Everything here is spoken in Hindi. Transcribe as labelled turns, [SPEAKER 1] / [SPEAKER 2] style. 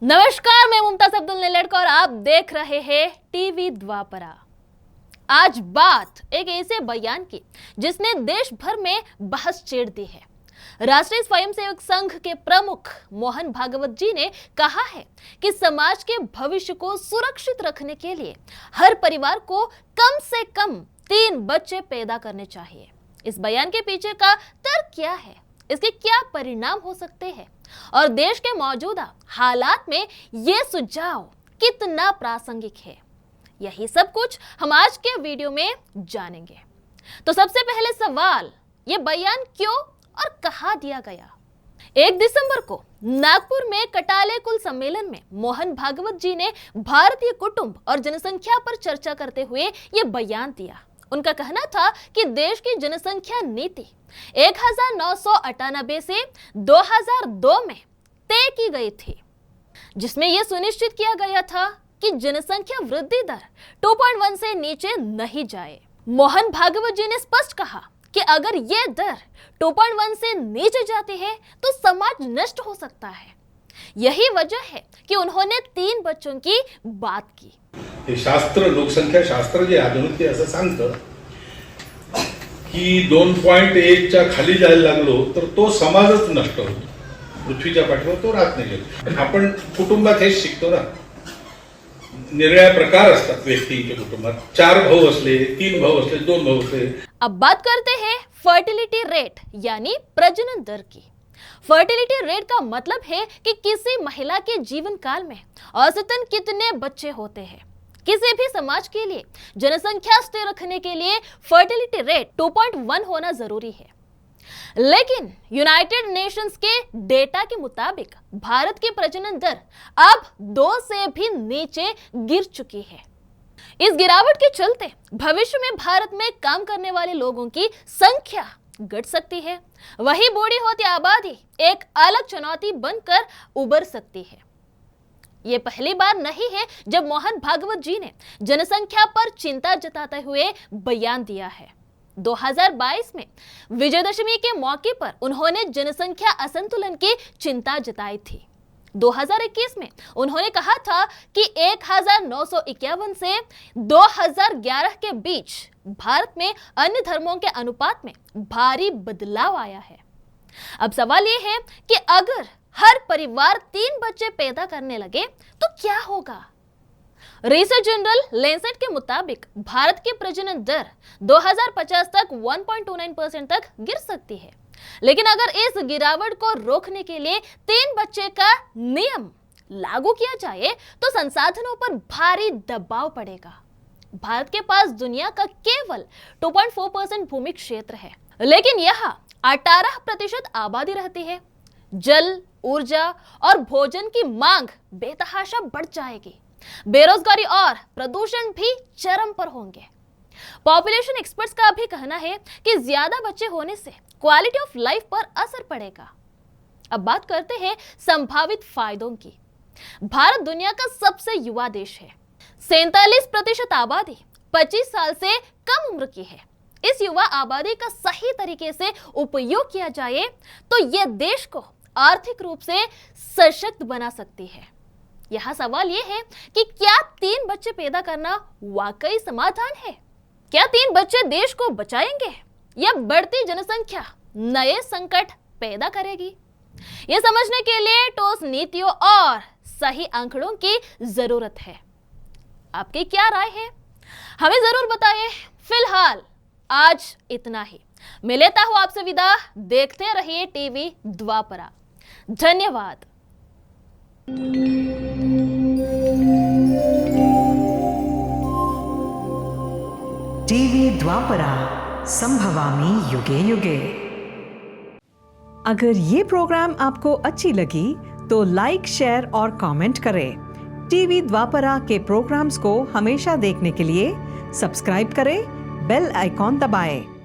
[SPEAKER 1] नमस्कार, मैं मुमताज अब्दुल निलड़का और आप देख रहे हैं टीवी द्वापरा। आज बात एक ऐसे बयान की जिसने देश भर में बहस छेड़ दी है। राष्ट्रीय स्वयंसेवक संघ के प्रमुख मोहन भागवत जी ने कहा है कि समाज के भविष्य को सुरक्षित रखने के लिए हर परिवार को कम से कम 3 बच्चे पैदा करने चाहिए। इस बयान के पीछे का तर्क क्या है, इसके क्या परिणाम हो सकते हैं और देश के मौजूदा हालात में ये सुझाव कितना प्रासंगिक है, यही सब कुछ हम आज के वीडियो में जानेंगे। तो सबसे पहले सवाल, ये बयान क्यों और कहां दिया गया? 1 दिसंबर को नागपुर में कटाले कुल सम्मेलन में मोहन भागवत जी ने भारतीय कुटुंब और जनसंख्या पर चर्चा करते हुए ये बयान दिया। उनका कहना था कि देश की जनसंख्या नीति 1998 से 2002 में तय की गई थी, जिसमें यह सुनिश्चित किया गया था कि जनसंख्या वृद्धि दर 2.1 से नीचे नहीं जाए। मोहन भागवत जी ने स्पष्ट कहा कि अगर यह दर 2.1 से नीचे जाती है तो समाज नष्ट हो सकता है। यही वजह है कि उन्होंने 3 बच्चों की बात की।
[SPEAKER 2] हे शास्त्र, लोकसंख्या शास्त्र जे आधुनिक ते असं सांगतं की 2.1 च्या खाली जायला लागलो तर तो समाजच नष्ट होतो, पृथ्वीच्या पाठीवर तो राहत नाही। आपण कुटुंबात हेच शिकतो ना, निरनिराळे प्रकार असतात व्यक्तीच्या कुटुंबात। 4 भाऊ असले, 3 भाऊ असले, 2 भाऊ असले।
[SPEAKER 1] अब बात करते हैं फर्टिलिटी रेट यानी प्रजनन दर की। फर्टिलिटी रेट का मतलब है कि किसी महिला के जीवन काल में औसतन कितने बच्चे होते हैं। किसी भी समाज के लिए जनसंख्या स्थिर रखने के लिए फर्टिलिटी रेट 2.1 होना जरूरी है, लेकिन यूनाइटेड नेशंस के डेटा के मुताबिक भारत की प्रजनन दर अब 2 से भी नीचे गिर चुकी है। इस गिरावट के चलते भविष्य में भारत में काम करने वाले लोगों की संख्या घट सकती है। वही बूढ़ी होती आबादी एक अलग चुनौती बनकर उभर सकती है। ये पहली बार नहीं है जब मोहन भागवत जी ने जनसंख्या पर चिंता जताते हुए बयान दिया है। 2022 में विजयदशमी के मौके पर उन्होंने जनसंख्या असंतुलन की चिंता जताई थी। 2021 में उन्होंने कहा था कि 1951 से 2011 के बीच भारत में अन्य धर्मों के अनुपात में भारी बदलाव आया है। अब सवाल यह है कि अगर हर परिवार 3 बच्चे पैदा करने लगे तो क्या होगा? रिसर्च जर्नल लैंसेट के मुताबिक भारत की प्रजनन दर 2050 तक 1.29% तक गिर सकती है। लेकिन अगर इस गिरावट को रोकने के लिए 3 बच्चे का नियम लागू किया जाए तो संसाधनों पर भारी दबाव पड़ेगा। भारत के पास दुनिया का केवल 2.4% भूमि क्षेत्र है, लेकिन यहाँ 18% आबादी रहती है। जल, ऊर्जा और भोजन की मांग बेतहाशा बढ़ जाएगी। बेरोजगारी और प्रदूषण भी चरम पर होंगे। पॉपुलेशन एक्सपर्ट्स का भी कहना है कि ज्यादा बच्चे होने से क्वालिटी ऑफ लाइफ पर असर पड़ेगा। अब बात करते हैं संभावित फायदों की। भारत दुनिया का सबसे युवा देश है। 47% आबादी 25 साल से कम उम्र की है। इस युवा आबादी का सही तरीके से उपयोग किया जाए तो यह देश को आर्थिक रूप से सशक्त बना सकती है। यह सवाल यह है कि क्या 3 बच्चे पैदा करना वाकई समाधान है? क्या 3 बच्चे देश को बचाएंगे या बढ़ती जनसंख्या नए संकट पैदा करेगी? यह समझने के लिए ठोस नीतियों और सही आंकड़ों की जरूरत है। आपकी क्या राय है? हमें जरूर बताइए। फिलहाल आज इतना ही। मैं लेता हूं आपसे विदा। देखते रहिए टीवी द्वापरा। धन्यवाद।
[SPEAKER 3] टीवी द्वापरा, संभवामि युगे युगे। अगर ये प्रोग्राम आपको अच्छी लगी तो लाइक, शेयर और कमेंट करें। टीवी द्वापरा के प्रोग्राम्स को हमेशा देखने के लिए सब्सक्राइब करें, बेल आइकॉन दबाएं।